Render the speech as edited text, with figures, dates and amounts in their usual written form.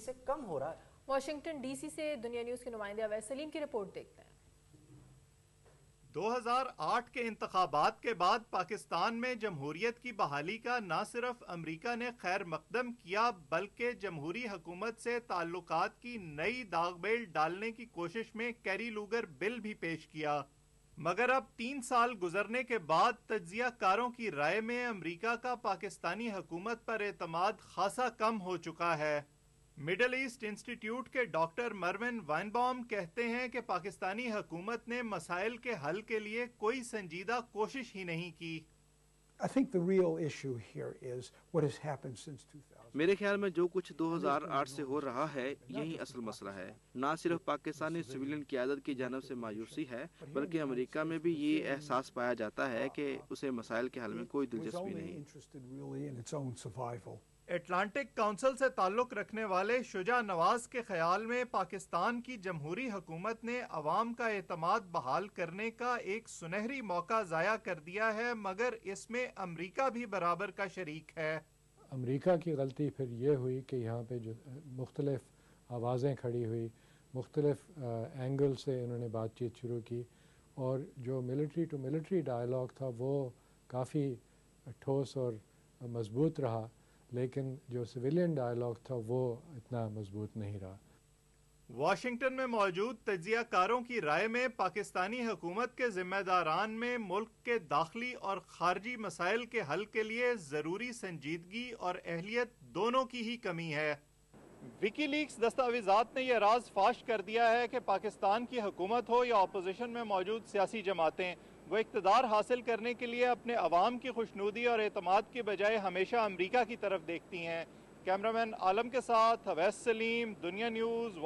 سے کم ہو رہا ہے۔ واشنگٹن ڈی سی سے دنیا نیوز کے نمائندے اویس سلیم کی رپورٹ دیکھتے ہیں۔ 2008 کے انتخابات کے بعد پاکستان میں جمہوریت کی بحالی کا نہ صرف امریکہ نے خیر مقدم کیا بلکہ جمہوری حکومت سے تعلقات کی نئی داغ بیل ڈالنے کی کوشش میں کیری لوگر بل بھی پیش کیا، مگر اب 3 سال گزرنے کے بعد تجزیہ کاروں کی رائے میں امریکہ کا پاکستانی حکومت پر اعتماد خاصا کم ہو چکا ہے۔ مڈل ایسٹ انسٹیٹیوٹ کے ڈاکٹر مرون وائنبام کہتے ہیں کہ پاکستانی حکومت نے مسائل کے حل کے لیے کوئی سنجیدہ کوشش ہی نہیں کی۔ میرے خیال میں جو کچھ 2008 سے ہو رہا ہے یہی اصل مسئلہ ہے۔ نہ صرف پاکستانی سویلین قیادت کی جانب سے مایوسی ہے بلکہ امریکہ میں بھی یہ احساس پایا جاتا ہے کہ اسے مسائل کے حل میں کوئی دلچسپی نہیں۔ اٹلانٹک کونسل سے تعلق رکھنے والے شجاع نواز کے خیال میں پاکستان کی جمہوری حکومت نے عوام کا اعتماد بحال کرنے کا ایک سنہری موقع ضائع کر دیا ہے، مگر اس میں امریکہ بھی برابر کا شریک ہے۔ امریکہ کی غلطی پھر یہ ہوئی کہ یہاں پہ جو مختلف آوازیں کھڑی ہوئی، مختلف اینگل سے انہوں نے بات چیت شروع کی، اور جو ملٹری ٹو ملٹری ڈائلاگ تھا وہ کافی ٹھوس اور مضبوط رہا، لیکن جو سویلین ڈائلاگ تھا وہ اتنا مضبوط نہیں رہا۔ واشنگٹن میں موجود تجزیہ کاروں کی رائے میں پاکستانی حکومت کے ذمہ داران میں ملک کے داخلی اور خارجی مسائل کے حل کے لیے ضروری سنجیدگی اور اہلیت دونوں کی ہی کمی ہے۔ وکی لیکس دستاویزات نے یہ راز فاش کر دیا ہے کہ پاکستان کی حکومت ہو یا اپوزیشن میں موجود سیاسی جماعتیں، وہ اقتدار حاصل کرنے کے لیے اپنے عوام کی خوشنودی اور اعتماد کی بجائے ہمیشہ امریکہ کی طرف دیکھتی ہیں۔ کیمرامین عالم کے ساتھ اویس سلیم، دنیا نیوز۔